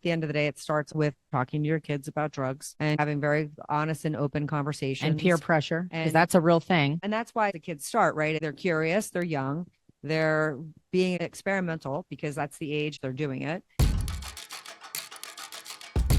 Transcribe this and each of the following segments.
At the end of the day, it starts with talking to your kids about drugs and having very honest and open conversations. And peer pressure, because And that's a real thing. and that's why the kids start, right? They're curious, they're young, they're being experimental because that's the age they're doing it.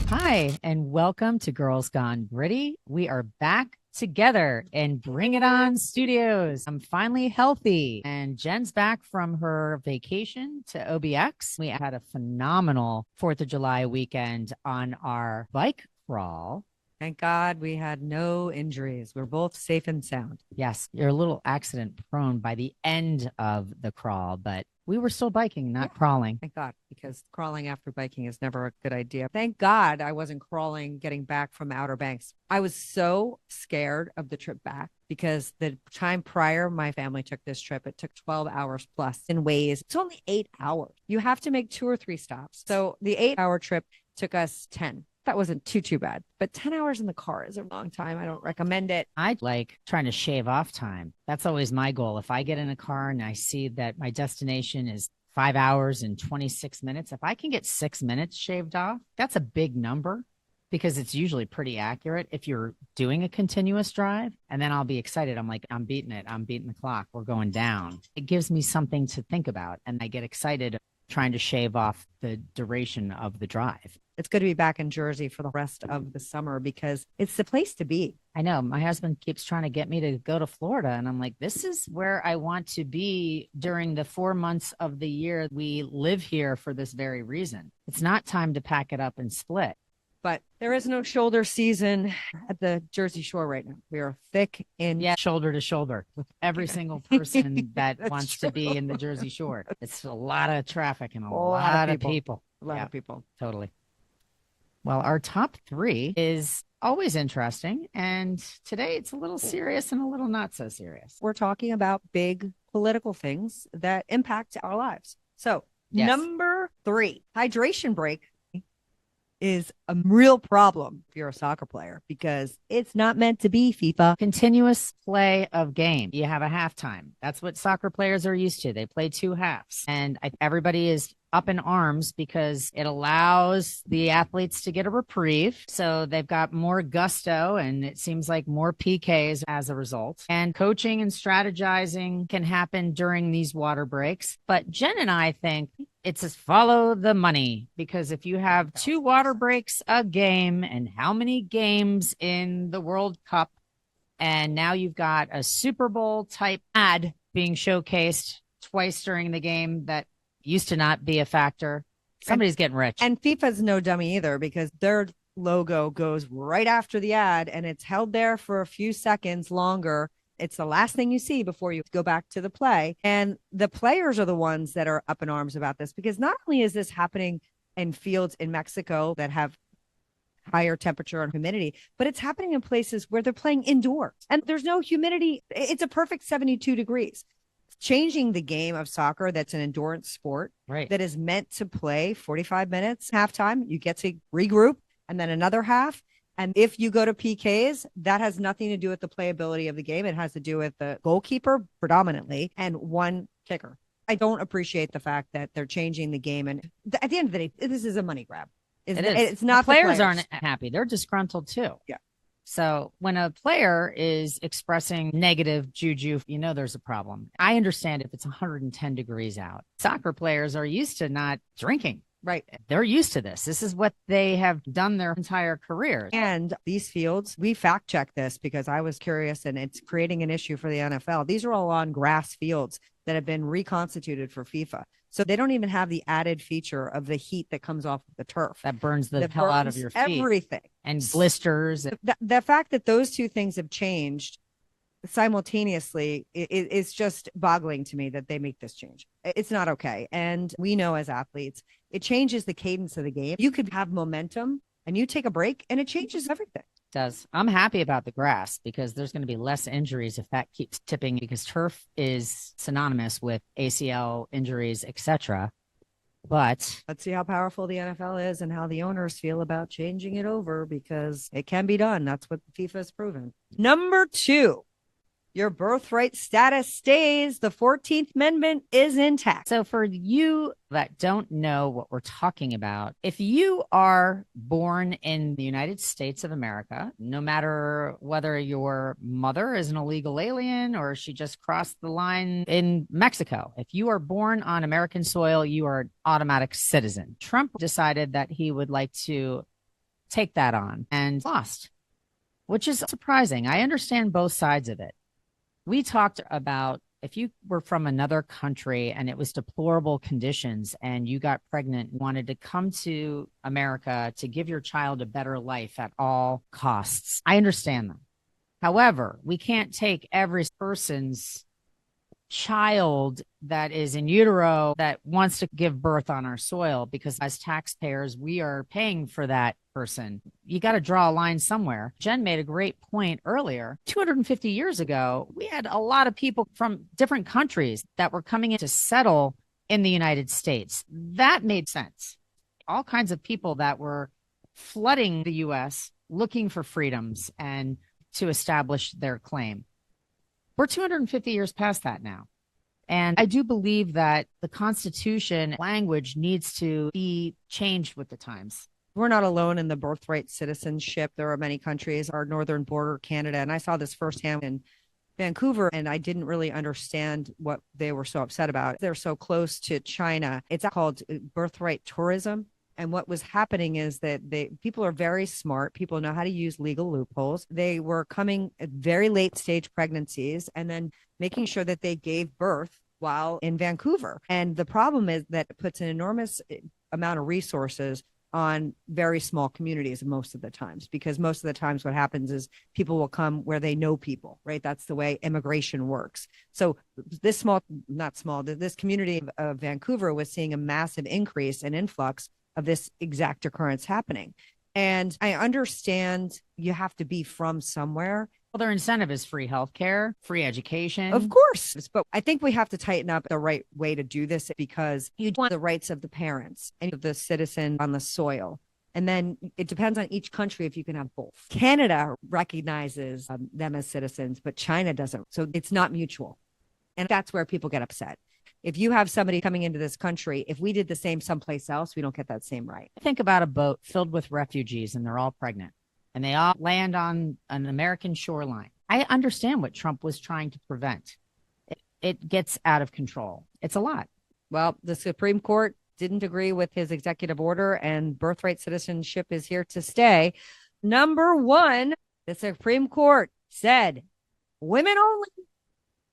Hi, and welcome to Girls Gone Gritty. We are back together in Bring It On Studios. I'm finally healthy, and Jen's back from her vacation to OBX. We had a phenomenal 4th of July weekend on our bike crawl. Thank God we had no injuries. We're both safe and sound. Yes, you're a little accident prone by the end of the crawl, but we were still biking, not crawling. Thank God, because crawling after biking is never a good idea. Thank God I wasn't crawling getting back from Outer Banks. I was so scared of the trip back because the time prior my family took this trip, it took 12 hours plus in ways. It's only 8 hours. You have to make 2 or 3 stops. So the 8-hour trip took us 10. That wasn't too bad, but 10 hours in the car is a long time. I don't recommend it. I like trying to shave off time. That's always my goal. If I get in a car and I see that my destination is 5 hours and 26 minutes, if I can get 6 minutes shaved off, that's a big number because it's usually pretty accurate if you're doing a continuous drive. And then I'll be excited. I'm like, I'm beating it. I'm beating the clock. We're going down. It gives me something to think about. And I get excited trying to shave off the duration of the drive. It's good to be back in Jersey for the rest of the summer because it's the place to be. I know my husband keeps trying to get me to go to Florida. And I'm like, this is where I want to be during the 4 months of the year. We live here for this very reason. It's not time to pack it up and split. But there is no shoulder season at the Jersey Shore right now. We are thick in shoulder to shoulder with every single person that wants true. to be in the Jersey Shore. It's a lot of traffic and a lot of people. A lot of people. Totally. Well, our top 3 is always interesting. And today it's a little serious and a little not so serious. We're talking about big political things that impact our lives. So Number 3, hydration break is a real problem if you're a soccer player because it's not meant to be FIFA. Continuous play of game. You have a halftime. That's what soccer players are used to. They play 2 halves. And everybody is up in arms because it allows the athletes to get a reprieve. So they've got more gusto and it seems like more PKs as a result. And coaching and strategizing can happen during these water breaks. But Jen and I think it's just follow the money, because if you have 2 water breaks a game and how many games in the World Cup, and now you've got a Super Bowl type ad being showcased twice during the game that used to not be a factor. Somebody's getting rich. And FIFA's no dummy either because their logo goes right after the ad and it's held there for a few seconds longer. It's the last thing you see before you go back to the play. And the players are the ones that are up in arms about this because not only is this happening in fields in Mexico that have higher temperature and humidity, but it's happening in places where they're playing indoors and there's no humidity. It's a perfect 72 degrees. Changing the game of soccer, that's an endurance sport, right, that is meant to play 45 minutes, halftime. You get to regroup and then another half. And if you go to PKs, that has nothing to do with the playability of the game. It has to do with the goalkeeper predominantly and one kicker. I don't appreciate the fact that they're changing the game. And at the end of the day, this is a money grab. It's not the players aren't happy. They're disgruntled too. Yeah. So when a player is expressing negative juju, you know there's a problem. I understand if it's 110 degrees out. Soccer players are used to not drinking. Right. They're used to this. This is what they have done their entire careers. And these fields, we fact checked this because I was curious and it's creating an issue for the NFL. These are all on grass fields that have been reconstituted for FIFA. So they don't even have the added feature of the heat that comes off of the turf. That burns the hell out of your feet. Everything. And blisters. The fact that those 2 things have changed simultaneously, it's just boggling to me that they make this change. It's not okay. And we know as athletes, it changes the cadence of the game. You could have momentum and you take a break and it changes everything. It does. I'm happy about the grass because there's going to be less injuries if that keeps tipping, because turf is synonymous with ACL injuries, etc. But let's see how powerful the NFL is and how the owners feel about changing it over, because it can be done. That's what FIFA has proven. Number 2, your birthright status stays. The 14th Amendment is intact. So for you that don't know what we're talking about, if you are born in the United States of America, no matter whether your mother is an illegal alien or she just crossed the line in Mexico, if you are born on American soil, you are an automatic citizen. Trump decided that he would like to take that on and lost, which is surprising. I understand both sides of it. We talked about if you were from another country and it was deplorable conditions and you got pregnant, wanted to come to America to give your child a better life at all costs. I understand that. However, we can't take every person's child that is in utero that wants to give birth on our soil, because as taxpayers, we are paying for that person. You got to draw a line somewhere. Jen made a great point earlier. 250 years ago, we had a lot of people from different countries that were coming in to settle in the United States. That made sense. All kinds of people that were flooding the U.S. looking for freedoms and to establish their claim. We're 250 years past that now. And I do believe that the Constitution language needs to be changed with the times. We're not alone in the birthright citizenship. There are many countries, our northern border, Canada. And I saw this firsthand in Vancouver, and I didn't really understand what they were so upset about. They're so close to China. It's called birthright tourism. And what was happening is that people are very smart. People know how to use legal loopholes. They were coming at very late stage pregnancies and then making sure that they gave birth while in Vancouver. And the problem is that it puts an enormous amount of resources on very small communities most of the times, because most of the times what happens is people will come where they know people, right? That's the way immigration works. So this this community of Vancouver was seeing a massive increase and influx of this exact occurrence happening. And I understand you have to be from somewhere. Well, their incentive is free healthcare, free education. Of course. But I think we have to tighten up the right way to do this, because you want the rights of the parents and the citizen on the soil. And then it depends on each country if you can have both. Canada recognizes them as citizens, but China doesn't. So it's not mutual. And that's where people get upset. If you have somebody coming into this country, if we did the same someplace else, we don't get that same right. Think about a boat filled with refugees and they're all pregnant and they all land on an American shoreline. I understand what Trump was trying to prevent. It gets out of control. It's a lot. Well, the Supreme Court didn't agree with his executive order, and birthright citizenship is here to stay. Number one, the Supreme Court said women only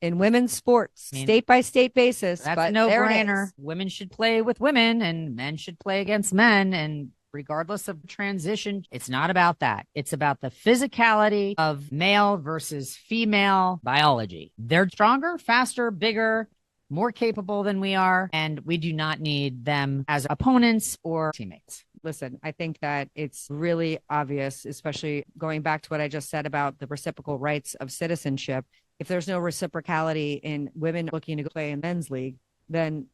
in women's sports, state by state basis. That's a no-brainer. Women should play with women and men should play against men. And regardless of transition, it's not about that. It's about the physicality of male versus female biology. They're stronger, faster, bigger, more capable than we are. And we do not need them as opponents or teammates. Listen, I think that it's really obvious, especially going back to what I just said about the reciprocal rights of citizenship. If there's no reciprocality in women looking to play in men's league, then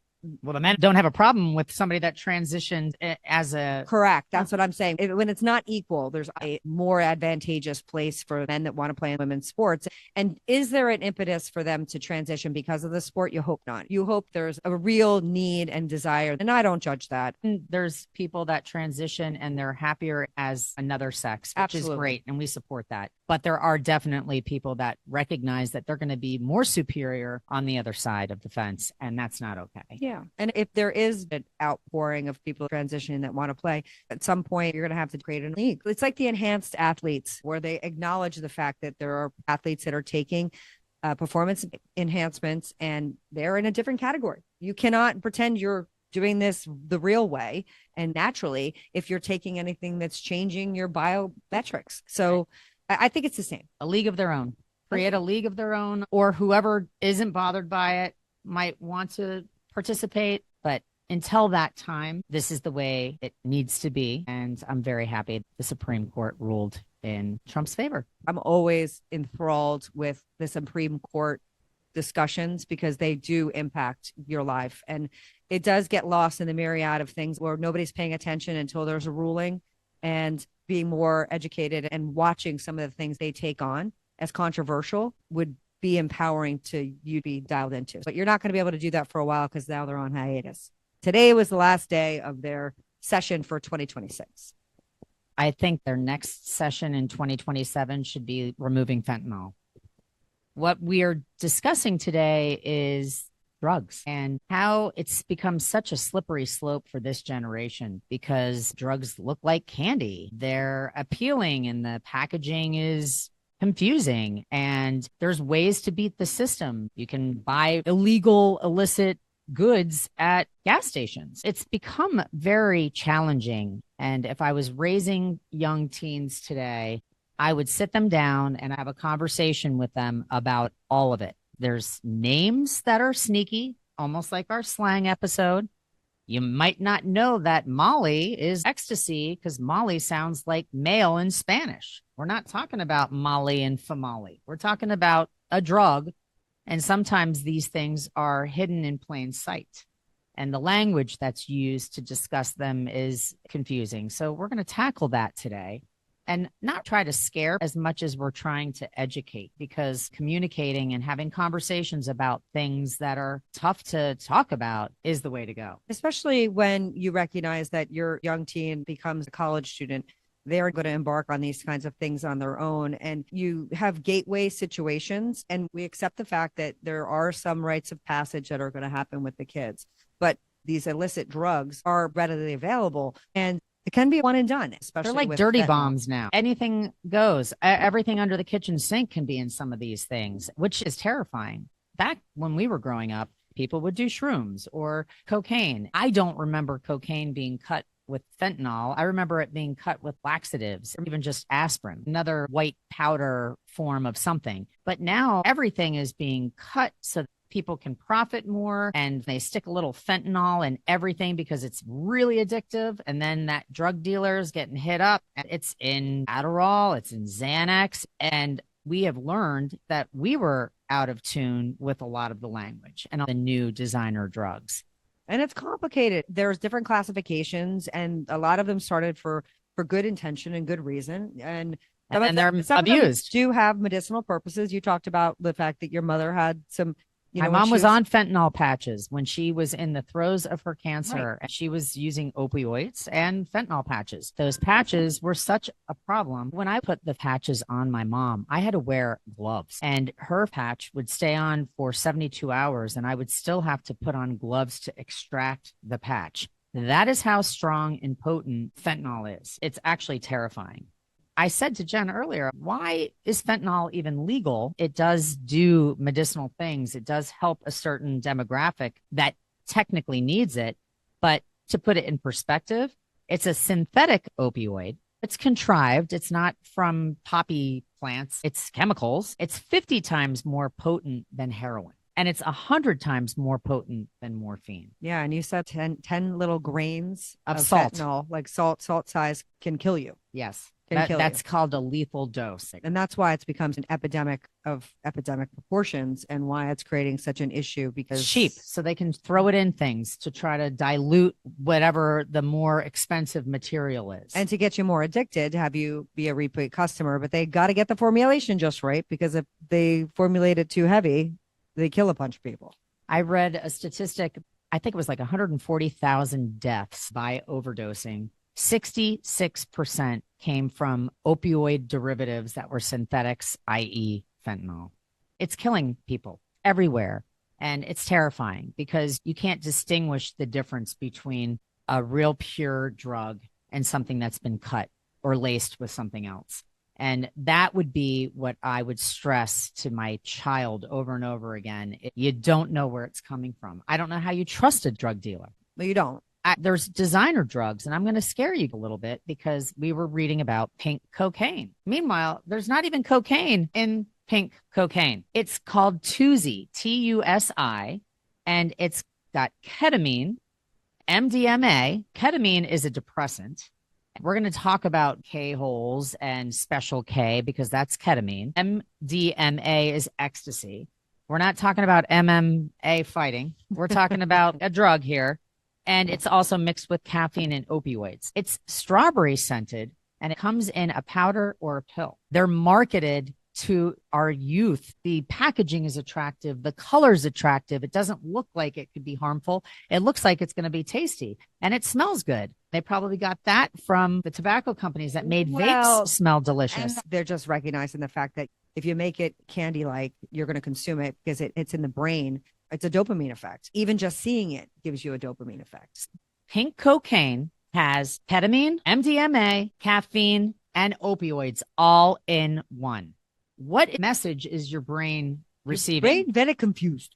well, the men don't have a problem with somebody that transitioned as a... Correct. That's what I'm saying. When it's not equal, there's a more advantageous place for men that want to play in women's sports. And is there an impetus for them to transition because of the sport? You hope not. You hope there's a real need and desire. And I don't judge that. And there's people that transition and they're happier as another sex, which Absolutely. is great. And we support that. But there are definitely people that recognize that they're going to be more superior on the other side of the fence. And that's not okay. Yeah. And if there is an outpouring of people transitioning that want to play, at some point, you're going to have to create a league. It's like the enhanced athletes, where they acknowledge the fact that there are athletes that are taking performance enhancements and they're in a different category. You cannot pretend you're doing this the real way and naturally if you're taking anything that's changing your biometrics. So I think it's the same. A league of their own. Create a league of their own, or whoever isn't bothered by it might want to participate. But until that time, this is the way it needs to be. And I'm very happy the Supreme Court ruled in Trump's favor. I'm always enthralled with the Supreme Court discussions because they do impact your life. And it does get lost in the myriad of things where nobody's paying attention until there's a ruling, and being more educated and watching some of the things they take on as controversial would be empowering to you be dialed into. But you're not going to be able to do that for a while because now they're on hiatus. Today was the last day of their session for 2026. I think their next session in 2027 should be removing fentanyl. What we are discussing today is drugs and how it's become such a slippery slope for this generation because drugs look like candy. They're appealing and the packaging is confusing and there's ways to beat the system. You can buy illegal, illicit goods at gas stations. It's become very challenging. And if I was raising young teens today, I would sit them down and have a conversation with them about all of it. There's names that are sneaky, almost like our slang episode. You might not know that Molly is ecstasy because Molly sounds like male in Spanish. We're not talking about Molly and Famali. We're talking about a drug. And sometimes these things are hidden in plain sight. And the language that's used to discuss them is confusing. So we're going to tackle that today and not try to scare as much as we're trying to educate, because communicating and having conversations about things that are tough to talk about is the way to go. Especially when you recognize that your young teen becomes a college student. They're going to embark on these kinds of things on their own. And you have gateway situations. And we accept the fact that there are some rites of passage that are going to happen with the kids. But these illicit drugs are readily available. And it can be one and done, especially they're like with dirty fentanyl. bombs now. Anything goes. Everything under the kitchen sink can be in some of these things, which is terrifying. Back when we were growing up, people would do shrooms or cocaine. I don't remember cocaine being cut with fentanyl. I remember it being cut with laxatives or even just aspirin, another white powder form of something. But now everything is being cut so that people can profit more, and they stick a little fentanyl in everything because it's really addictive. And then that drug dealer is getting hit up. It's in Adderall, it's in Xanax. And we have learned that we were out of tune with a lot of the language and the new designer drugs. And it's complicated. There's different classifications, and a lot of them started for good intention and good reason. And they're abused. Do have medicinal purposes. You talked about the fact that your mother had some. My mom was on fentanyl patches when she was in the throes of her cancer. Right. And she was using opioids and fentanyl patches. Those patches were such a problem. When I put the patches on my mom, I had to wear gloves, and her patch would stay on for 72 hours. And I would still have to put on gloves to extract the patch. That is how strong and potent fentanyl is. It's actually terrifying. I said to Jen earlier, why is fentanyl even legal? It does do medicinal things. It does help a certain demographic that technically needs it. But to put it in perspective, it's a synthetic opioid. It's contrived. It's not from poppy plants. It's chemicals. It's 50 times more potent than heroin. And it's 100 times more potent than morphine. Yeah. And you said 10 little grains of salt. Fentanyl, like salt size, can kill you. Yes. That's called a lethal dose. And that's why it's become an epidemic of epidemic proportions, and why it's creating such an issue, because it's cheap. So they can throw it in things to try to dilute whatever the more expensive material is. And to get you more addicted, have you be a repeat customer. But they got to get the formulation just right, because if they formulate it too heavy, they kill a bunch of people. I read a statistic, I think it was like 140,000 deaths by overdosing. 66% came from opioid derivatives that were synthetics, i.e. fentanyl. It's killing people everywhere. And it's terrifying because you can't distinguish the difference between a real pure drug and something that's been cut or laced with something else. And that would be what I would stress to my child over and over again. You don't know where it's coming from. I don't know how you trust a drug dealer. Well, you don't. There's designer drugs, and I'm going to scare you a little bit because we were reading about pink cocaine. Meanwhile, there's not even cocaine in pink cocaine. It's called Tusi, Tusi, and it's got ketamine, MDMA. Ketamine is a depressant. We're going to talk about K-holes and special K because that's ketamine. MDMA is ecstasy. We're not talking about MMA fighting. We're talking about a drug here. And it's also mixed with caffeine and opioids. It's strawberry scented, and it comes in a powder or a pill. They're marketed to our youth. The packaging is attractive. The color's attractive. It doesn't look like it could be harmful. It looks like it's going to be tasty and it smells good. They probably got that from the tobacco companies that made vapes smell delicious. And they're just recognizing the fact that if you make it candy-like, you're going to consume it because it's in the brain. It's a dopamine effect. Even just seeing it gives you a dopamine effect. Pink cocaine has ketamine, MDMA, caffeine, and opioids all in one. What message is your brain receiving? Your brain very confused.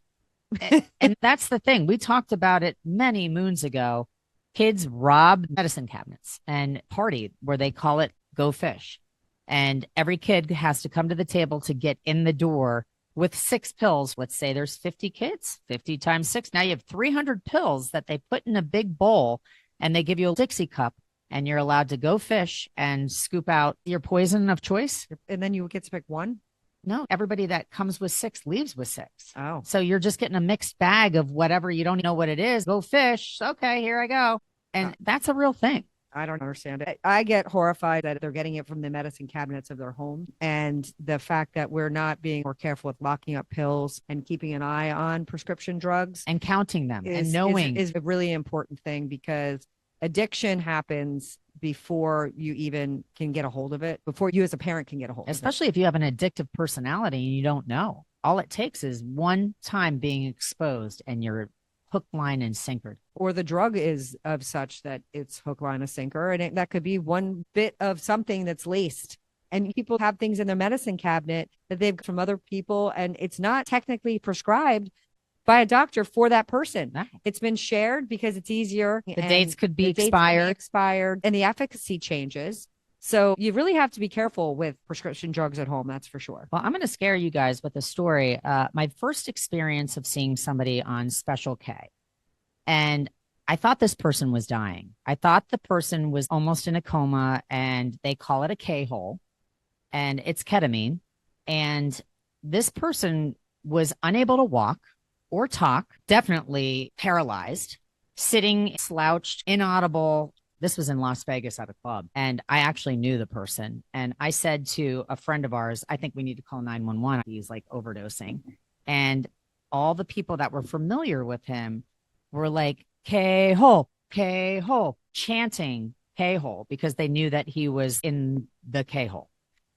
And that's the thing. We talked about it many moons ago. Kids rob medicine cabinets and party where they call it go fish. And every kid has to come to the table to get in the door with 6 pills. Let's say there's 50 kids, 50 times 6. Now you have 300 pills that they put in a big bowl and they give you a Dixie cup. And you're allowed to go fish and scoop out your poison of choice. And then you get to pick one? No, everybody that comes with 6 leaves with 6. Oh. So you're just getting a mixed bag of whatever. You don't know what it is. Go fish. Okay, here I go. And that's a real thing. I don't understand it. I get horrified that they're getting it from the medicine cabinets of their home. And the fact that we're not being more careful with locking up pills and keeping an eye on prescription drugs. And counting them and knowing. Is a really important thing because addiction happens before you even can get a hold of it, before you as a parent can get a hold of it. Especially if you have an addictive personality and you don't know. All it takes is one time being exposed and you're hook, line, and sinker. Or the drug is of such that it's hook, line, and sinker. And that could be one bit of something that's laced. And people have things in their medicine cabinet that they've from other people, and it's not technically prescribed by a doctor for that person. No. It's been shared because it's easier. The dates could be expired. And the efficacy changes. So you really have to be careful with prescription drugs at home. That's for sure. Well, I'm going to scare you guys with a story. My first experience of seeing somebody on Special K. And I thought this person was dying. I thought the person was almost in a coma, and they call it a K-hole, and it's ketamine. And this person was unable to walk or talk, definitely paralyzed, sitting slouched, inaudible. This was in Las Vegas at a club. And I actually knew the person. And I said to a friend of ours, I think we need to call 911. He's like overdosing. And all the people that were familiar with him were like, K-hole, K-hole, chanting K-hole because they knew that he was in the K-hole.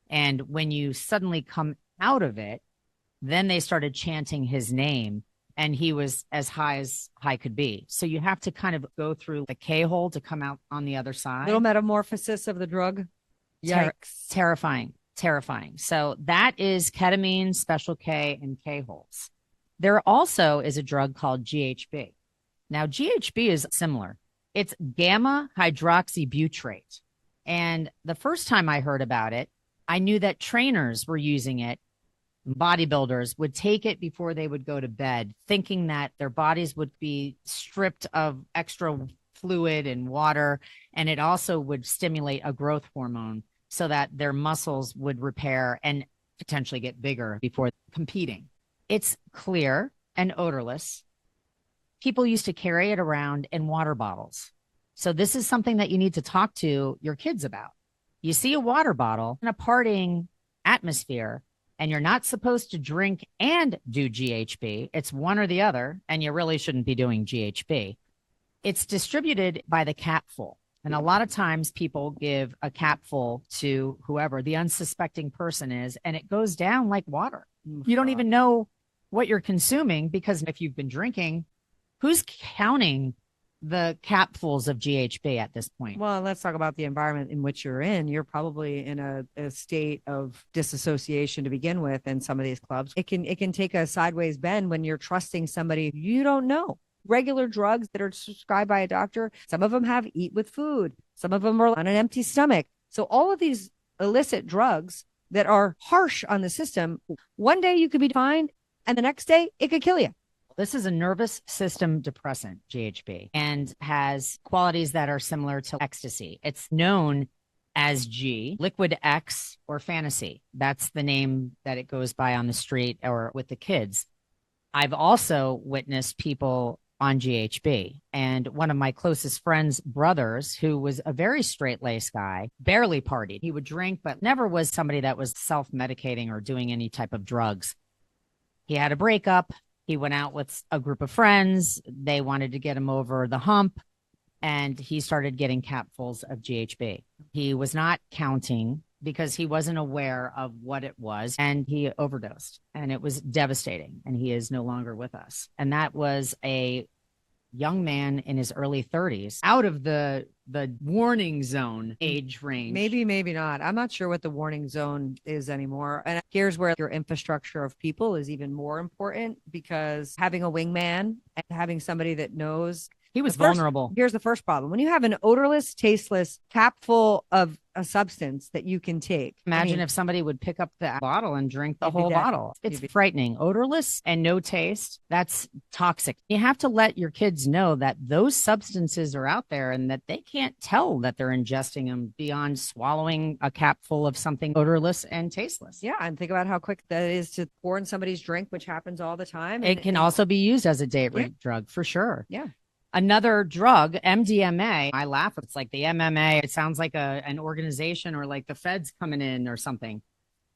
And when you suddenly come out of it, then they started chanting his name. And he was as high could be. So you have to kind of go through the K-hole to come out on the other side. Little metamorphosis of the drug. Yikes. Terrifying. So that is ketamine, Special K, and K-holes. There also is a drug called GHB. Now, GHB is similar. It's gamma hydroxybutyrate. And the first time I heard about it, I knew that trainers were using it. Bodybuilders would take it before they would go to bed, thinking that their bodies would be stripped of extra fluid and water. And it also would stimulate a growth hormone so that their muscles would repair and potentially get bigger before competing. It's clear and odorless. People used to carry it around in water bottles. So this is something that you need to talk to your kids about. You see a water bottle in a partying atmosphere, and you're not supposed to drink and do GHB. It's one or the other, and you really shouldn't be doing GHB. It's distributed by the capful. And a lot of times people give a capful to whoever the unsuspecting person is, and it goes down like water. You don't even know what you're consuming because if you've been drinking, who's counting the capfuls of GHB at this point? Well, let's talk about the environment in which you're in. You're probably in a state of disassociation to begin with in some of these clubs. It can take a sideways bend when you're trusting somebody you don't know. Regular drugs that are prescribed by a doctor, some of them have eat with food. Some of them are on an empty stomach. So all of these illicit drugs that are harsh on the system, one day you could be fine, and the next day it could kill you. This is a nervous system depressant, GHB, and has qualities that are similar to ecstasy. It's known as G, Liquid X, or Fantasy. That's the name that it goes by on the street or with the kids. I've also witnessed people on GHB. And one of my closest friends' brothers, who was a very straight-laced guy, barely partied. He would drink, but never was somebody that was self-medicating or doing any type of drugs. He had a breakup. He went out with a group of friends. They wanted to get him over the hump, and he started getting capfuls of GHB. He was not counting because he wasn't aware of what it was, and he overdosed, and it was devastating, and he is no longer with us. And that was a young man in his early 30s, out of the warning zone age range. Maybe, maybe not. I'm not sure what the warning zone is anymore. And here's where your infrastructure of people is even more important, because having a wingman and having somebody that knows. He was vulnerable. Here's the first problem. When you have an odorless, tasteless cap full of a substance that you can take. Imagine if somebody would pick up the bottle and drink the whole bottle. It's frightening. Odorless and no taste. That's toxic. You have to let your kids know that those substances are out there and that they can't tell that they're ingesting them beyond swallowing a cap full of something odorless and tasteless. Yeah. And think about how quick that is to pour in somebody's drink, which happens all the time. It can also be used as a date rape drug for sure. Yeah. Another drug, MDMA. I laugh. It's like the MMA. It sounds like an organization or like the feds coming in or something.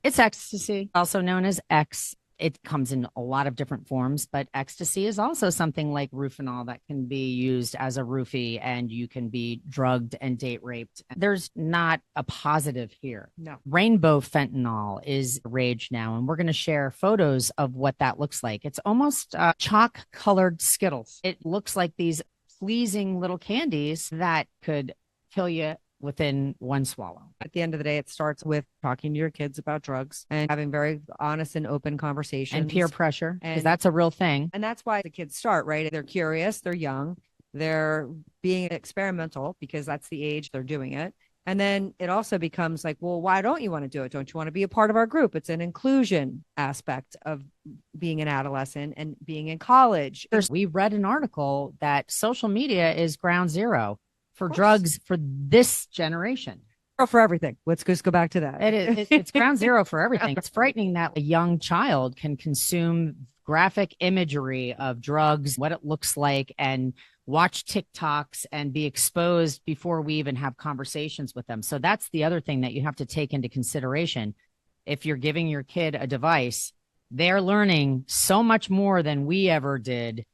It's ecstasy, also known as X. It comes in a lot of different forms, but ecstasy is also something like Rufinol that can be used as a roofie, and you can be drugged and date raped. There's not a positive here. No. Rainbow fentanyl is rage now, and we're going to share photos of what that looks like. It's almost chalk colored Skittles. It looks like these pleasing little candies that could kill you within one swallow. At the end of the day, it starts with talking to your kids about drugs and having very honest and open conversations. And peer pressure, because that's a real thing. And that's why the kids start, right? They're curious, they're young, they're being experimental because that's the age they're doing it. And then it also becomes like, well, why don't you want to do it? Don't you want to be a part of our group? It's an inclusion aspect of being an adolescent and being in college. We read an article that social media is ground zero for drugs for this generation. For everything. Let's just go back to that. It's ground zero for everything. It's frightening that a young child can consume graphic imagery of drugs, what it looks like, and watch TikToks and be exposed before we even have conversations with them. So that's the other thing that you have to take into consideration. If you're giving your kid a device, they're learning so much more than we ever did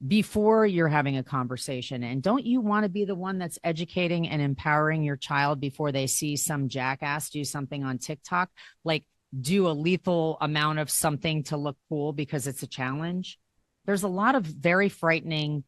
before you're having a conversation. And don't you want to be the one that's educating and empowering your child before they see some jackass do something on TikTok, like do a lethal amount of something to look cool because it's a challenge? There's a lot of very frightening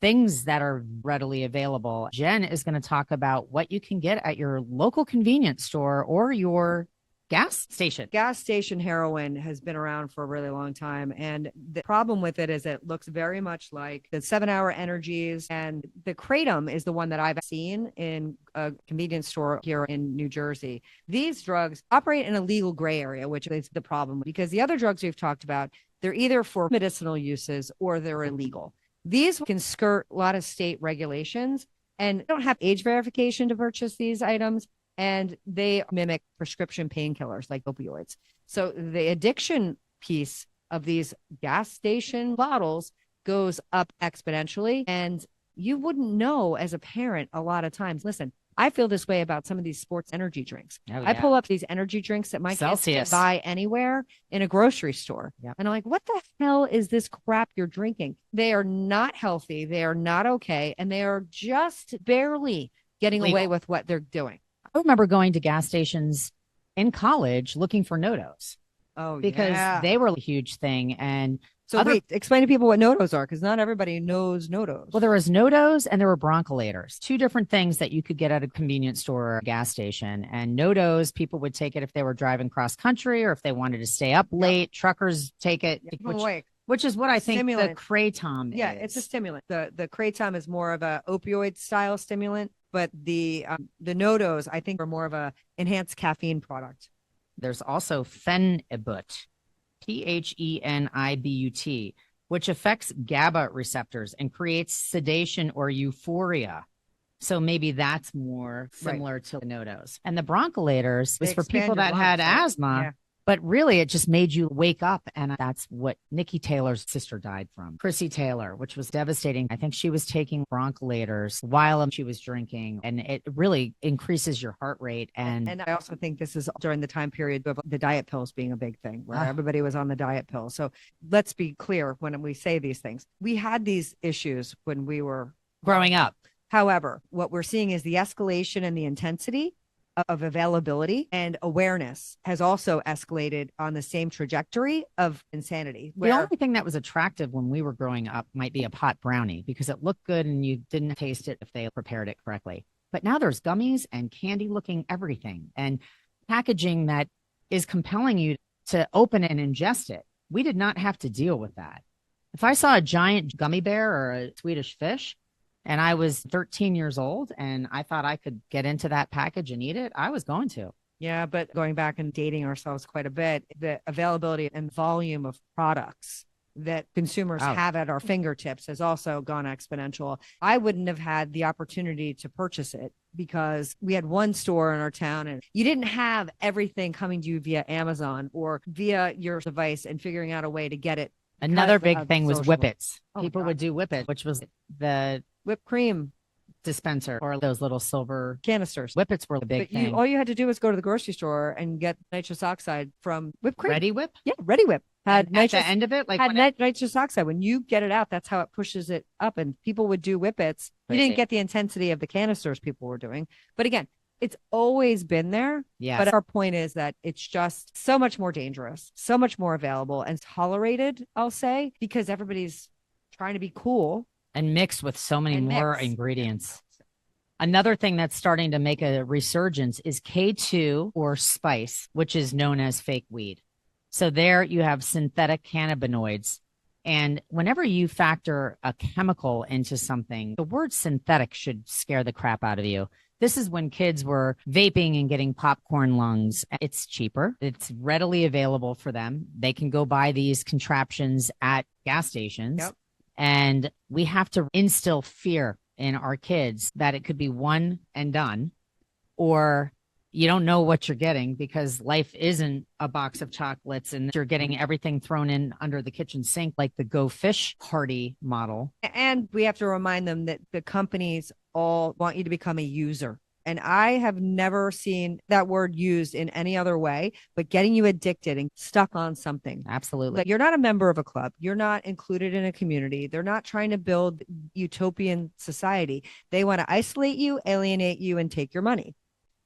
things that are readily available. Jen is going to talk about what you can get at your local convenience store or your gas station. Gas station heroin has been around for a really long time. And the problem with it is it looks very much like the 7-Hour Energies, and the Kratom is the one that I've seen in a convenience store here in New Jersey. These drugs operate in a legal gray area, which is the problem, because the other drugs we've talked about, they're either for medicinal uses or they're illegal. These can skirt a lot of state regulations and don't have age verification to purchase these items. And they mimic prescription painkillers like opioids. So the addiction piece of these gas station bottles goes up exponentially. And you wouldn't know as a parent a lot of times. Listen, I feel this way about some of these sports energy drinks. Oh, yeah. I pull up these energy drinks that my kids can buy anywhere in a grocery store. Yep. And I'm like, what the hell is this crap you're drinking? They are not healthy. They are not okay. And they are just barely getting away with what they're doing. I remember going to gas stations in college looking for NoDos. Oh, because they were a huge thing. And so wait, explain to people what NoDos are, because not everybody knows NoDos. Well, there was NoDos and there were broncholators, two different things that you could get at a convenience store or a gas station. And NoDos, people would take it if they were driving cross country or if they wanted to stay up late. Yep. Truckers take it, which is what I think the Kratom is. Yeah, it's a stimulant. The Kratom is more of a opioid style stimulant. But the NoDos, I think, are more of a enhanced caffeine product. There's also Phenibut, Phenibut, which affects GABA receptors and creates sedation or euphoria. So maybe that's more similar to the NoDos. And the broncholators is for people that had asthma. Yeah. But really, it just made you wake up. And that's what Nikki Taylor's sister died from. Chrissy Taylor, which was devastating. I think she was taking broncholators while she was drinking, and it really increases your heart rate. And I also think this is during the time period of the diet pills being a big thing, where everybody was on the diet pill. So let's be clear when we say these things. We had these issues when we were growing up. However, what we're seeing is the escalation and the intensity of availability and awareness has also escalated on the same trajectory of insanity. The only thing that was attractive when we were growing up might be a pot brownie because it looked good and you didn't taste it if they prepared it correctly. But now there's gummies and candy looking everything and packaging that is compelling you to open and ingest it. We did not have to deal with that. If I saw a giant gummy bear or a Swedish fish, and I was 13 years old and I thought I could get into that package and eat it, I was going to. Yeah, but going back and dating ourselves quite a bit, the availability and volume of products that consumers have at our fingertips has also gone exponential. I wouldn't have had the opportunity to purchase it because we had one store in our town and you didn't have everything coming to you via Amazon or via your device and figuring out a way to get it. Another big thing was Whippets. People would do Whippet, which was the whipped cream dispenser or those little silver canisters. Whippets were the big thing. All you had to do was go to the grocery store and get nitrous oxide from whipped cream. Ready Whip? Yeah, Ready Whip. Had at the end of it, like nitrous oxide. When you get it out, that's how it pushes it up. And people would do Whippets. You didn't get the intensity of the canisters people were doing. But again, it's always been there. Yeah. But our point is that it's just so much more dangerous, so much more available and tolerated, I'll say, because everybody's trying to be cool. And mixed with so many more ingredients. Another thing that's starting to make a resurgence is K2 or spice, which is known as fake weed. So there you have synthetic cannabinoids. And whenever you factor a chemical into something, the word synthetic should scare the crap out of you. This is when kids were vaping and getting popcorn lungs. It's cheaper. It's readily available for them. They can go buy these contraptions at gas stations. Yep. And we have to instill fear in our kids that it could be one and done, or you don't know what you're getting because life isn't a box of chocolates and you're getting everything thrown in under the kitchen sink like the Go Fish Party model. And we have to remind them that the companies all want you to become a user. And I have never seen that word used in any other way, but getting you addicted and stuck on something. Absolutely. Like you're not a member of a club. You're not included in a community. They're not trying to build utopian society. They want to isolate you, alienate you, and take your money.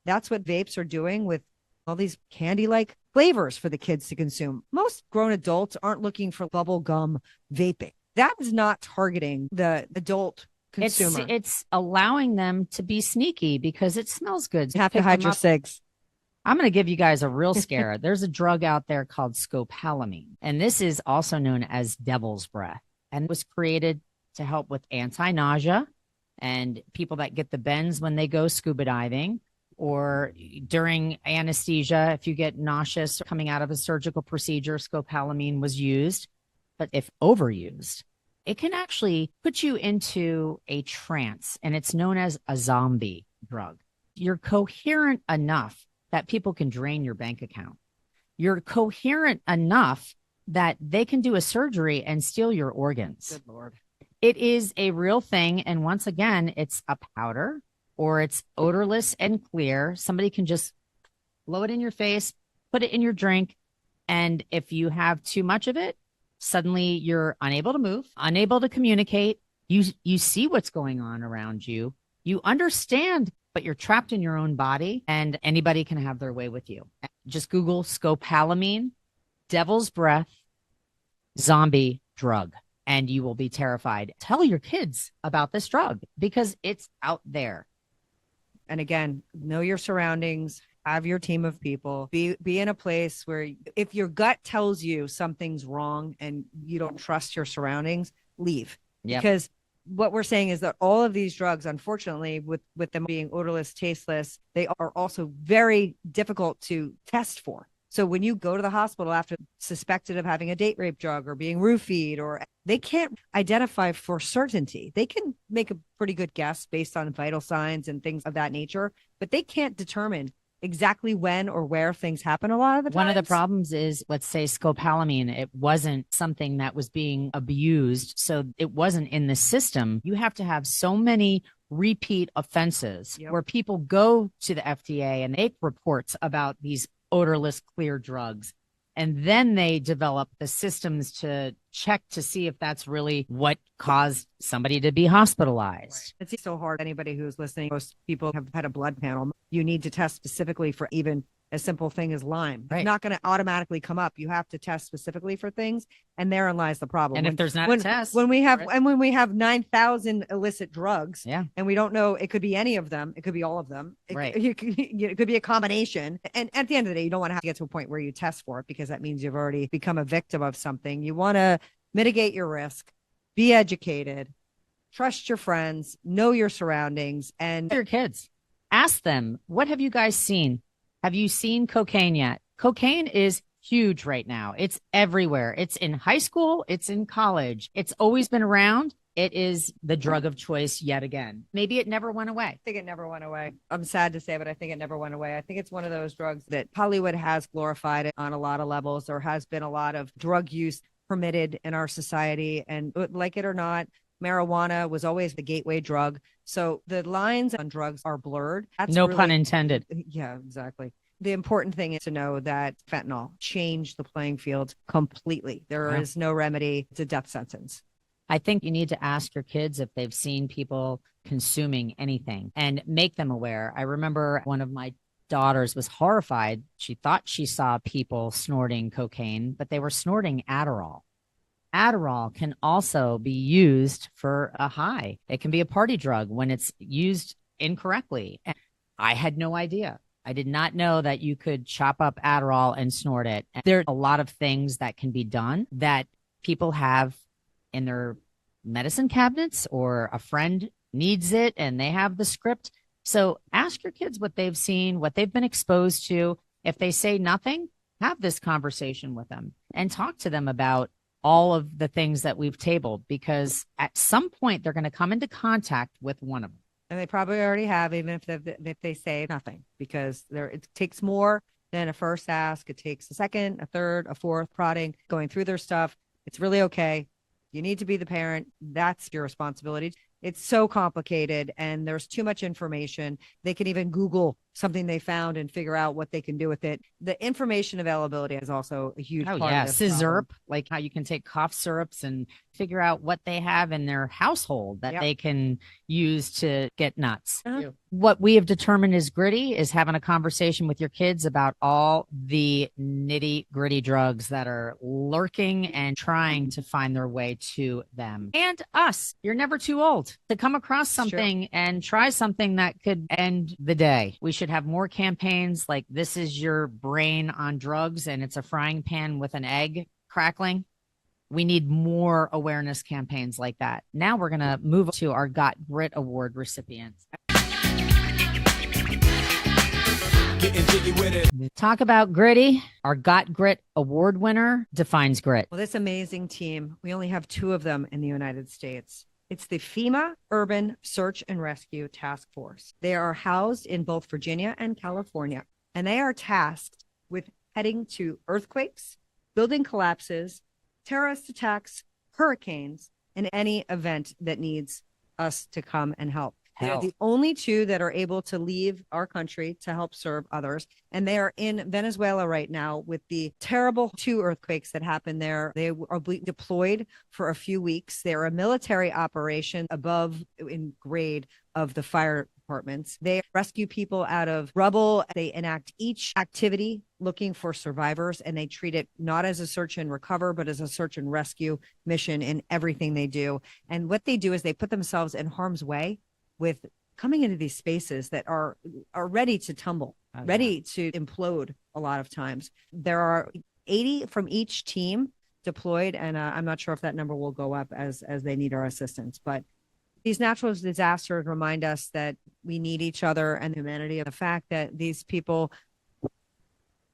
That's what vapes are doing with all these candy-like flavors for the kids to consume. Most grown adults aren't looking for bubble gum vaping. That is not targeting the adult consumer. It's allowing them to be sneaky because it smells good. You have to hide your cigs. I'm going to give you guys a real scare. There's a drug out there called Scopolamine, and this is also known as devil's breath, and was created to help with anti-nausea and people that get the bends when they go scuba diving or during anesthesia. If you get nauseous coming out of a surgical procedure, Scopolamine was used. But if overused, it can actually put you into a trance, and it's known as a zombie drug. You're coherent enough that people can drain your bank account. You're coherent enough that they can do a surgery and steal your organs. Good Lord. It is a real thing. And once again, it's a powder or it's odorless and clear. Somebody can just blow it in your face, put it in your drink. And if you have too much of it, suddenly you're unable to move, unable to communicate. You see what's going on around you. You understand, but you're trapped in your own body and anybody can have their way with you. Just Google Scopolamine, devil's breath, zombie drug, and you will be terrified. Tell your kids about this drug because it's out there. And again, know your surroundings. Have your team of people. Be in a place where if your gut tells you something's wrong and you don't trust your surroundings, leave. Yep. Because what we're saying is that all of these drugs, unfortunately, with them being odorless, tasteless, they are also very difficult to test for. So when you go to the hospital after suspected of having a date rape drug or being roofied, or they can't identify for certainty. They can make a pretty good guess based on vital signs and things of that nature, but they can't determine exactly when or where things happen a lot of the time. One of the problems is, let's say, scopolamine. It wasn't something that was being abused, so it wasn't in the system. You have to have so many repeat offenses where people go to the FDA and make reports about these odorless, clear drugs. And then they develop the systems to check to see if that's really what caused somebody to be hospitalized. Right. It's so hard. Anybody who's listening, most people have had a blood panel. You need to test specifically for even a simple thing as Lyme. Right. It's not going to automatically come up. You have to test specifically for things, and therein lies the problem. And if there's not a test, when we have 9,000 illicit drugs, and we don't know, it could be any of them, it could be all of them, it could be a combination. And at the end of the day, you don't want to have to get to a point where you test for it, because that means you've already become a victim of something. You want to mitigate your risk, be educated, trust your friends, know your surroundings, and your kids. Ask them, what have you guys seen? Have you seen cocaine yet? Cocaine is huge right now. It's everywhere. It's in high school. It's in college. It's always been around. It is the drug of choice yet again. Maybe it never went away. I think it never went away. I'm sad to say, but I think it never went away. I think it's one of those drugs that Hollywood has glorified on a lot of levels. There has been a lot of drug use permitted in our society. And like it or not, marijuana was always the gateway drug. So the lines on drugs are blurred. That's no pun intended. Yeah, exactly. The important thing is to know that fentanyl changed the playing field completely. There is no remedy. It's a death sentence. I think you need to ask your kids if they've seen people consuming anything and make them aware. I remember one of my daughters was horrified. She thought she saw people snorting cocaine, but they were snorting Adderall. Adderall can also be used for a high. It can be a party drug when it's used incorrectly. And I had no idea. I did not know that you could chop up Adderall and snort it. And there are a lot of things that can be done that people have in their medicine cabinets, or a friend needs it and they have the script. So ask your kids what they've seen, what they've been exposed to. If they say nothing, have this conversation with them and talk to them about all of the things that we've tabled, because at some point they're going to come into contact with one of them. And they probably already have, even if they say nothing, because it takes more than a first ask. It takes a second, a third, a fourth prodding, going through their stuff. It's really okay. You need to be the parent. That's your responsibility. It's so complicated and there's too much information. They can even Google something they found and figure out what they can do with it. The information availability is also a huge part of this Scissor, like how you can take cough syrups and figure out what they have in their household that they can use to get nuts. What we have determined is gritty is having a conversation with your kids about all the nitty gritty drugs that are lurking and trying to find their way to them. And us, you're never too old to come across something and try something that could end the day. We should have more campaigns like this is your brain on drugs and it's a frying pan with an egg crackling. We need more awareness campaigns like that. Now we're going to move to our Got Grit Award recipients. Talk about gritty. Our Got Grit Award winner defines grit. Well, this amazing team, we only have 2 of them in the United States. It's the FEMA Urban Search and Rescue Task Force. They are housed in both Virginia and California, and they are tasked with heading to earthquakes, building collapses, terrorist attacks, hurricanes, and any event that needs us to come and help. They're the only 2 that are able to leave our country to help serve others. And they are in Venezuela right now with the terrible 2 earthquakes that happened there. They are deployed for a few weeks. They're a military operation above in grade of the fire departments. They rescue people out of rubble. They enact each activity looking for survivors, and they treat it not as a search and recover, but as a search and rescue mission in everything they do. And what they do is they put themselves in harm's way with coming into these spaces that are ready to tumble, ready to implode a lot of times. There are 80 from each team deployed, and I'm not sure if that number will go up as they need our assistance. But these natural disasters remind us that we need each other and humanity, and the fact that these people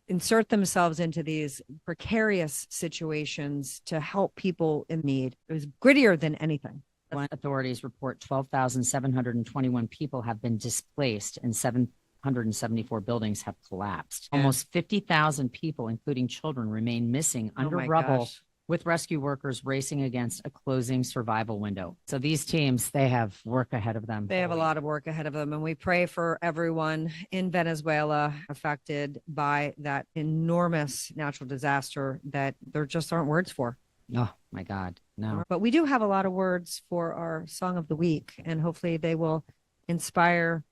insert themselves into these precarious situations to help people in need. It was grittier than anything. Authorities report 12,721 people have been displaced in 7 174 buildings have collapsed. Almost 50,000 people, including children, remain missing under rubble. Gosh. With rescue workers racing against a closing survival window. So these teams, they have work ahead of them. They have a lot of work ahead of them. And we pray for everyone in Venezuela affected by that enormous natural disaster that there just aren't words for. Oh, my God. No. But we do have a lot of words for our song of the week. And hopefully they will inspire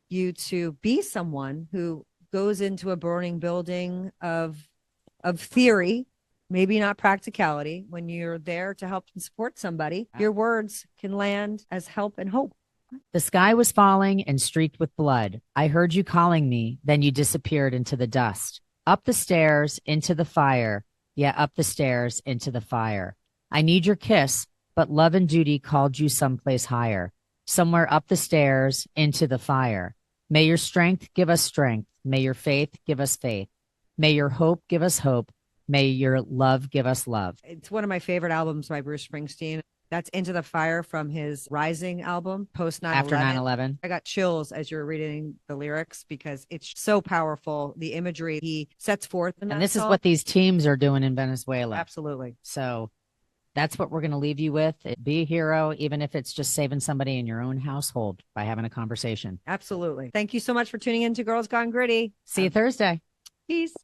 you to be someone who goes into a burning building of theory, maybe not practicality. When you're there to help and support somebody, your words can land as help and hope. The sky was falling and streaked with blood. I heard you calling me, then you disappeared into the dust. Up the stairs, into the fire. Yeah, up the stairs, into the fire. I need your kiss, but love and duty called you someplace higher. Somewhere up the stairs, into the fire. May your strength give us strength. May your faith give us faith. May your hope give us hope. May your love give us love. It's one of my favorite albums by Bruce Springsteen. That's Into the Fire from his Rising album, post 9/11. After 9/11. I got chills as you were reading the lyrics because it's so powerful. The imagery he sets forth in that And this song. is what these teams are doing in Venezuela. Absolutely. So that's what we're going to leave you with. Be a hero, even if it's just saving somebody in your own household by having a conversation. Absolutely. Thank you so much for tuning in to Girls Gone Gritty. See you Thursday. Peace.